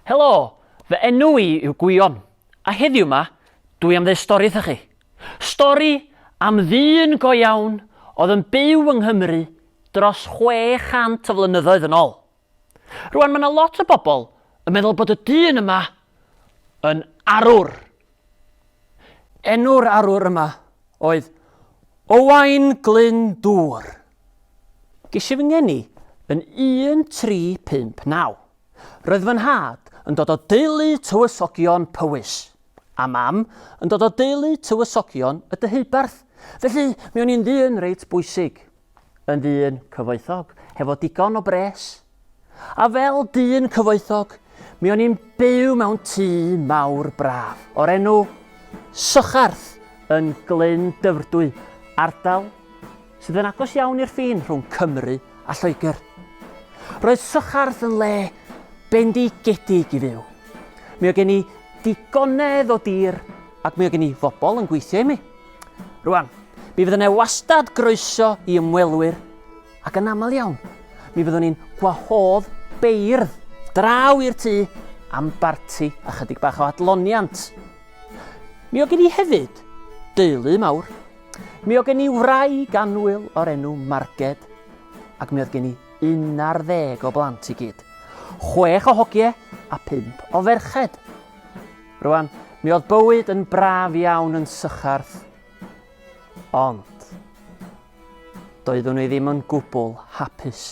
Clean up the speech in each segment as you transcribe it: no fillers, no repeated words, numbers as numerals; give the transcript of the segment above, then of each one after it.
Helo, fy enw I yw Gwion, a heddiw yma dwi am ddeu stori wrthych chi. Stori am ddyn go iawn oedd yn byw yng Nghymru dros 600 o flynyddoedd yn ôl. Rwan mae yna lot o bobl yn meddwl bod y dyn yma yn arwr. Enw'r arwr yma oedd Owain Glyndŵr. Ges I fy ngeni yn 1359. Roedd fy nhad yn dod o deulu tywysogion Powys, a mam yn dod o deulu tywysogion y Deheubarth. Felly, mi o'n i'n ddyn reit bwysig, yn ddyn cyfoethog, hefo digon o bres. A fel dyn cyfoethog, mi o'n i'n byw mewn tŷ mawr braf, o'r enw Sycharth yn Glyn Dyfrdwy, ardal sydd yn agos iawn i'r ffin rhwng Cymru a Lloegr. Roedd Sycharth yn le bendigedig I fyw. Mi o gen I digonedd o dir ac mi o gen I fobl yn gweithio I mi. Rwan, mi fyddwn e wastad groeso I ymwelwyr ac yn aml iawn, mi fyddwn ni'n gwahodd beirdd draw i'r tŷ am barti a chydig bach o adloniant. Mi o gen I hefyd deulu mawr. Mi o gen I wraig annwyl o'r enw Marged ac mi oedd gen I 11 o blant I gyd. 6 o hogiau a 5 o ferched. Rwan, mi oedd bywyd yn braf iawn yn Sycharth, ond doeddwn I ddim yn gwbl hapus.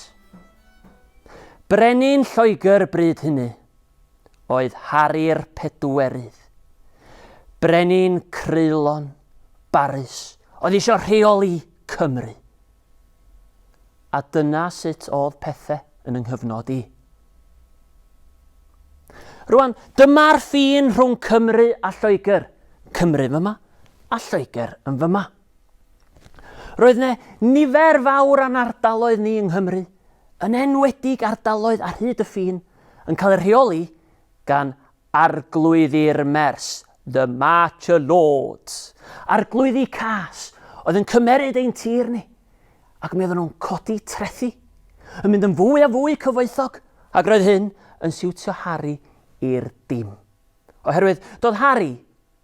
Brenin Lloegr bryd hynny oedd Harri'r Pedwerydd. Brenin Creulon, barus, oedd eisiau rheoli Cymru. A dyna sut oedd pethau yn yng nghyfnod I. Rwan, dyma'r ffin rhwng Cymru a Lloegr. Cymru fyma a Lloegr yn fyma. Roedd ne nifer fawr an ardaloedd ni yng Nghymru, yn enwedig ardaloedd ar hyd y ffin, yn cael ei rheoli gan Arglwyddi'r Mers, the March of Lords. Arglwyddi cas oedd yn cymeryd ein tir ni, ac mi oedden nhw'n codi trethu, yn mynd yn fwy a fwy cyfoethog, ac roedd hyn yn siwtio Harry i'r dim. Oherwydd doedd Harry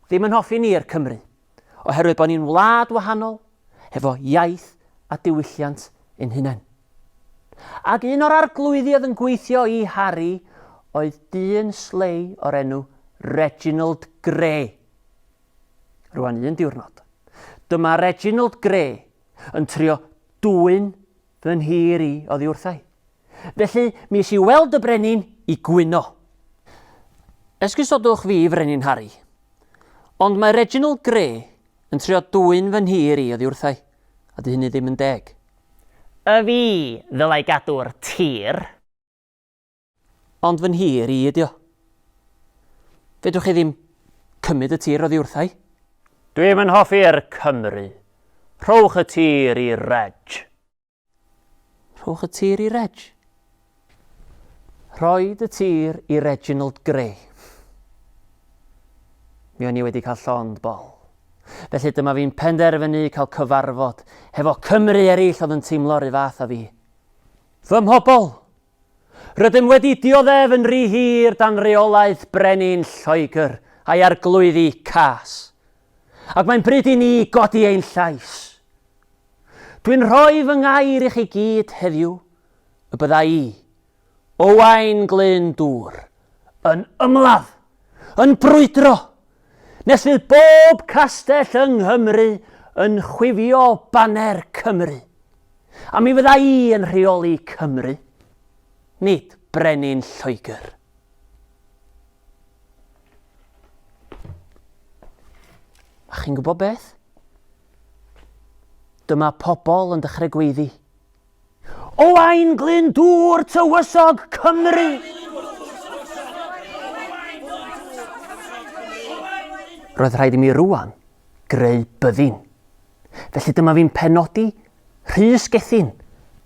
ddim yn hoffi ni'r Cymru, oherwydd bod ni'n wlad wahanol, hefo iaith a diwylliant ein hunain. Ac un o'r arglwyddi oedd yn gweithio I Harry oedd dyn slei o'r enw Reginald Grey. Rwan un diwrnod. Dyma Reginald Grey yn trio dwyn fy nhir I oddi wrthai. Felly mi es I weld y brenin I gwyno. Esgusodwch fi frenin Harry, ond mae Reginald Grey yn trio dwyn fy nhir I oddi wrthai, a dy hynny ddim yn deg. Y fi ddylai gadw'r tir. Ond fy nhir I ydi o. Fedrwch chi ddim cymryd y tir oddi wrthai? Dwi'n yn hoffi'r Cymru. Rhowch y tir I reg. Rhowch y tir I reg? Rhoed y tir I Reginald Grey. Mi o'n I wedi cael llond bol. Felly dyma fi'n penderfynu cael cyfarfod hefo Cymru eraill oedd yn teimlo ry fath a fi. Fy mhobol, rydym wedi dioddef yn rhy hir dan reolaeth brenin Lloegr a'i arglwyddi cas. Ac mae'n bryd I ni godi ein llais. Dwi'n rhoi fy ngair I chi gyd heddiw y bydda I, Owain Glyndŵr, yn ymladd, yn brwydro, nes fydd bob castell yng Nghymru yn chwifio baner Cymru. A mi fydda I yn rheoli Cymru, nid brenin Lloegr. A chi'n gwybod beth? Dyma pobl yn dechrau gweiddi. Owain Glyndŵr tywysog Cymru! Roedd rhaid I mi rŵan greu byddin. Felly dyma fi'n penodi Rhys Gethin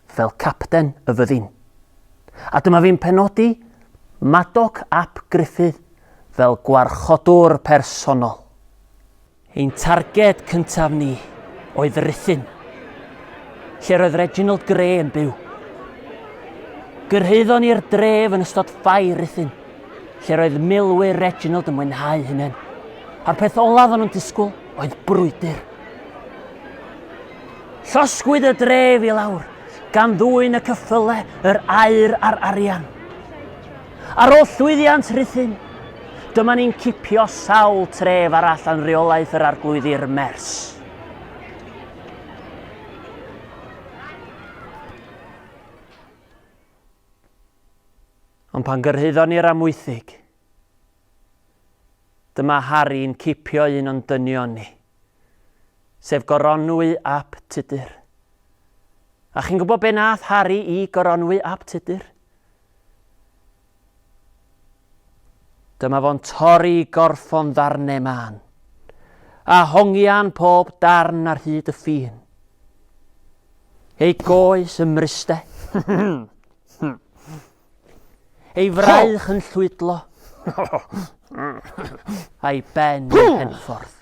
fel capten y fyddin. A dyma fi'n penodi Madog ap Gruffydd fel gwarchodwr personol. Ein targed cyntaf ni oedd Rhuthun, lle roedd Reginald Grey yn byw. Gyrhaeddon ni'r dref yn ystod ffai Rhuthun, lle roedd milwyr Reginald yn mwynhau hunain. A'r peth olaf o'n nhw'n disgwyl oedd brwydr. Llosgwyd y dref i lawr, gan ddwyn y cyffyle, yr aur a'r arian. Ar ôl llwyddiant rhythyn, dyma ni'n cipio sawl tref arall yn reolaeth yr Arglwyddi'r Mers. Ond pan gyrhaeddon ni'r amwythig, dyma Harry'n cipio un o'n dynion ni, sef goronwy ap Tudur. A chi'n gwybod be nath Harry i goronwy ap Tudur? Dyma fo'n torri gorffon ddarnau man, a hongian pob darn ar hyd y ffin. Ei goes yn mryste, ei fraich yn llwydlo, a'i ben yn henffordd.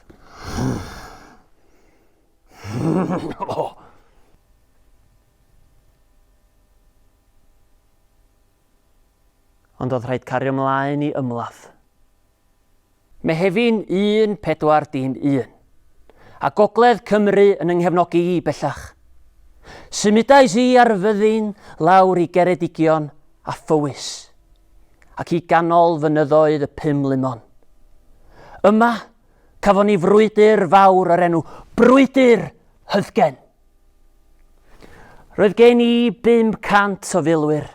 Ond oedd rhaid cario ymlaen i ymladd. Mehefin 1401, a Gogledd Cymru yn ynghyfnogi i bellach. Symudais i ar fyddin lawr i Geredigion a Fywys, ac i ganol fynyddoedd y 5 limon. Yma cafon ni frwydr fawr o'r enw Brwydr Hyddgen. Roedd gen i 500 o filwyr,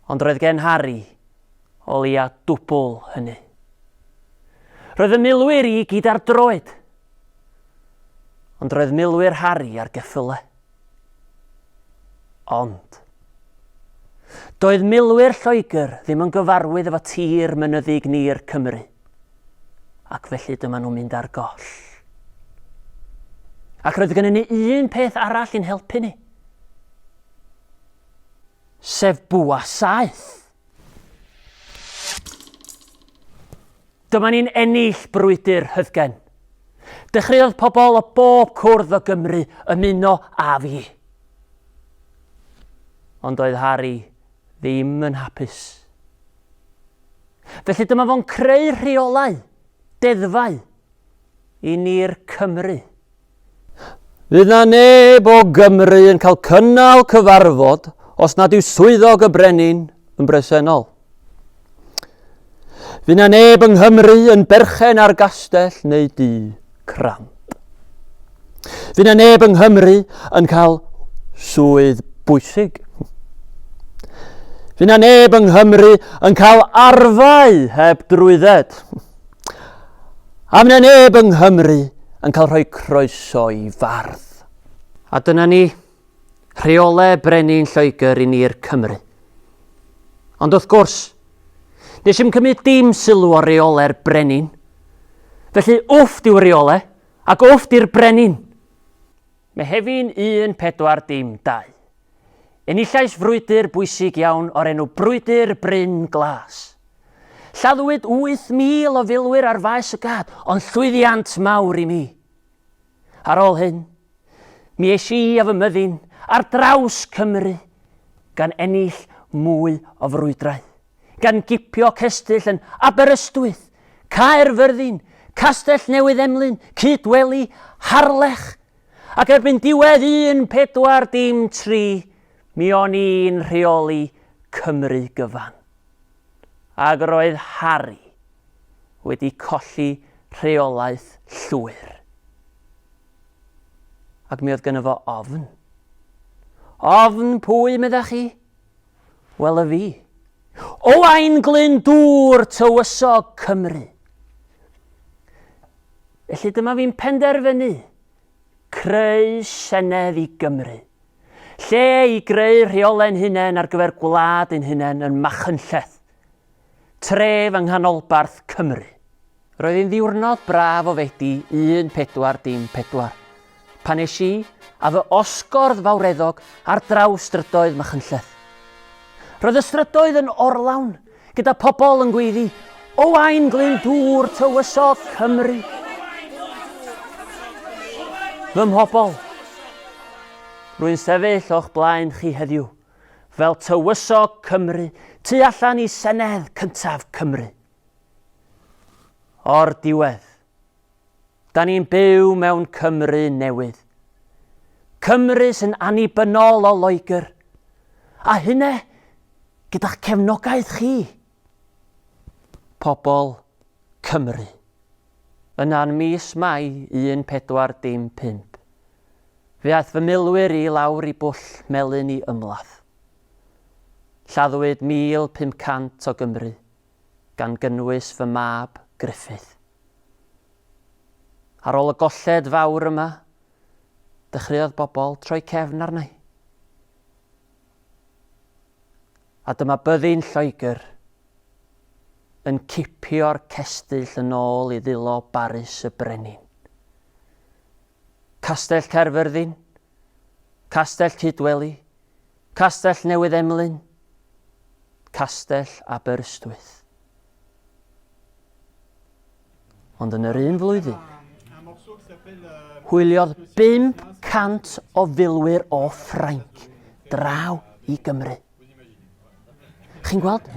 ond roedd gen Harry o leia dwbl hynny. Roedd y milwyr i gyd ar droed, ond roedd milwyr Harry ar geffyle. Ond doedd milwyr Lloegr ddim yn gyfarwydd efo tir mynyddig ni'r Cymru, ac felly dyma nhw'n mynd ar goll. Ac roedd gen ni un peth arall i'n helpu ni, sef bwa saeth. Dyma ni'n ennill brwydr Hyddgen. Dechreuodd pobl o bob cwrdd o Gymru ymuno a fi. Ond oedd Harry ddim yn hapus. Felly dyma fo'n creu rheolau, deddfau, i ni'r Cymru. Fydd na neb o Gymru yn cael cynnal cyfarfod os nad yw swyddog y brenin yn bresennol. Fydd na neb yng Nghymru yn berchen ar gastell neu dŷ cramp. Fydd na neb yng Nghymru yn cael swydd bwysig. Fydd na neb yng Nghymru yn cael arfau heb drwydded. A fydd na neb yng Nghymru yn cael rhoi croeso i fardd. A dyna ni, rheolau brenin Lloegr i ni'r Cymru. Ond wrth gwrs, nes i'm cymryd dim sylw o reolau'r brenin. Felly wfft yw reolau, ac wfft i'r brenin. Mehefin 1412. Enillais frwydr bwysig iawn o'r enw Brwydr Bryn Glas. Lladdwyd 8,000 o filwyr ar faes y gad, ond llwyddiant mawr i mi. Ar ôl hyn, mi eis i a fy myddin ar draws Cymru, gan ennill mwy o frwydrau. Gan gipio cestyll yn Aberystwyth, Caerfyrddin, Castell Newydd Emlyn, Cydweli, Harlech. Ac erbyn diwedd 1413, mi o'n i'n rheoli Cymru gyfan. Ac roedd Harry wedi colli rheolaeth llwyr. Ac mi oedd gynno fo ofn. Ofn pwy meddach chi? Wel y fi. Owain Glyndŵr tywysog Cymru. Felly dyma fi'n penderfynu creu senedd i Gymru. Lle i greu rheolau'n hunain ar gyfer gwlad ein hunain yn Machynlleth. Tref yng nghanolbarth Cymru. Roedd hi'n ddiwrnod braf o Fedi 1414, pan eis i a fy osgordd fawreddog ar draws strydoedd Machynlleth. Roedd y strydoedd yn orlawn, gyda pobl yn gweiddi, Owain Glyndŵr tywysog Cymru. Fy mhobl, rwy'n sefyll o'ch blaen chi heddiw, fel tywysog Cymru tu allan i Senedd cyntaf Cymru. O'r diwedd, da ni'n byw mewn Cymru newydd. Cymru sy'n annibynnol o Lloegr, a hynna gyda'ch cefnogaeth chi. Pobl Cymru. Yna'n mis Mai 1415. Fe aeth fy milwyr i lawr i bwll melyn i ymladd. Lladdwyd 1500 o Gymru, gan gynnwys fy mab Gruffydd. Ar ôl y golled fawr yma, dechreuodd bobl troi cefn arna i. A dyma byddin Lloegr yn cipio'r cestyll yn ôl i ddilo Baris y Brenin. Castell Caerfyrddin, Castell Cydweli, Castell Newydd Emlyn, Castell Aberystwyth. Ond yn yr un flwyddyn, hwyliodd 500 o filwyr o Ffrainc draw i Gymru. Chi'n gweld?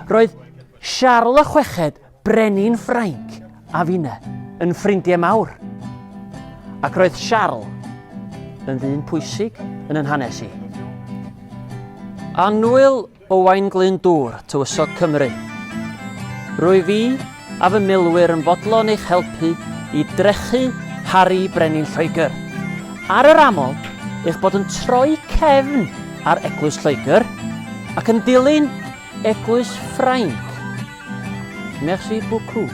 Roedd Charles y Chweched, brenin Ffrainc, a finne yn ffrindiau mawr. Ac roedd Charles yn ddyn pwysig yn yn hanes i. Anwyl Owain Glyndŵr, tywysog Cymru. Rwy fi a fy milwyr yn fodlon eich helpu i drechu Harri brenin Lloegr. Ar yr amod, eich bod yn troi cefn ar eglwys Lloegr ac yn dilyn eglwys Ffrainc. Merci beaucoup.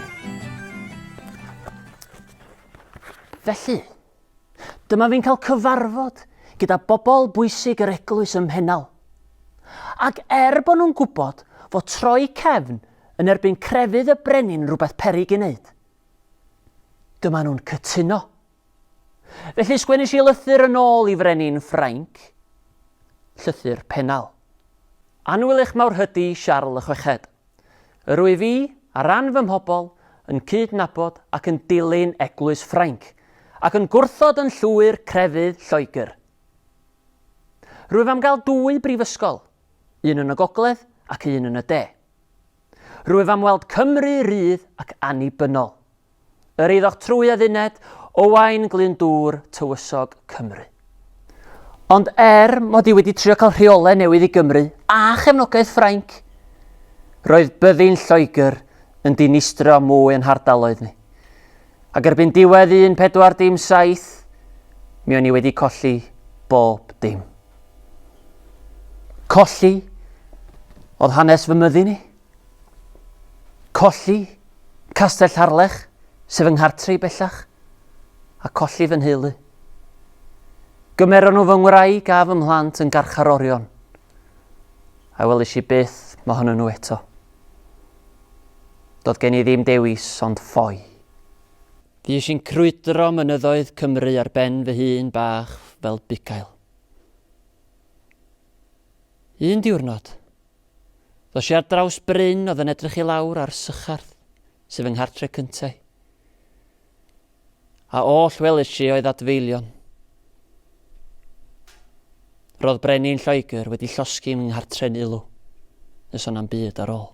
Felly, dyma fi'n cael cyfarfod gyda bobl bwysig yr eglwys ym Mhennal. Ac bod nhw'n gwybod fod troi cefn yn erbyn crefydd y brenin rhywbeth peryg i wneud, dyma nhw'n cytuno. Felly sgwennis i lythyr yn ôl i frenin Ffrainc, llythyr Pennal. Anwyl eich mawr hydi Charles y Chweched. Rwy fi a ran fy mhobol yn cydnabod ac yn dilyn eglwys Ffrainc ac yn gwrthod yn llwyr crefydd Lloegr. Rwyf am gael 2 brifysgol, un yn y gogledd ac un yn y de. Rwyf am weld Cymru rydd ac annibynnol. Yr iddoch trwy adduned Owain Glyndŵr, tywysog Cymru. Ond mod i wedi trio cael rheolau newydd i Gymru a chefnogaeth Ffrainc, roedd byddin Lloegr yn dinistrio mwy yn hardaloedd ni. Ac erbyn diwedd 1417, mi o'n i wedi colli bob dim. Colli oedd hanes fy myddi ni. Colli Castell Harlech, sef yng Nghartre bellach, a colli fy nheulu. Gymeron nhw fy ngwraig a fy mhlant yn garcharorion, a welis i byth mohonyn nhw eto. Doedd gen i ddim dewis ond ffoi. Fi eisiau'n crwydro mynyddoedd Cymru ar ben fy hun bach fel bugail. Un diwrnod, ddos i ar draws Bryn oedd yn edrych i lawr ar sycharth, sef yng Nghartre cyntaf. A oll welis i oedd adfeilion. Roedd brenin Lloegr wedi llosgi yng Nghartre'n ilw, nes o'n am byd ar ôl.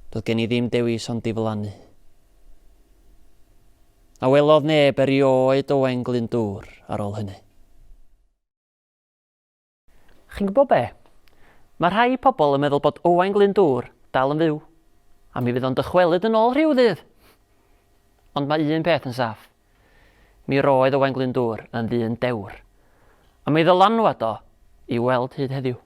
Doedd gen i ddim dewis ond diflannu. A welodd neb erioed Owain Glyndŵr ar ôl hynny. Chi'n gwybod be? Mae rhai pobl yn meddwl bod Owain Glyndŵr dal yn fyw, a mi fydd o'n dychwelyd yn ôl rhyw ddydd. Ond mae un peth yn saff. Mi roedd Owain Glyndŵr yn ddyn dewr, a mi ddylanwad o i weld hyd heddiw.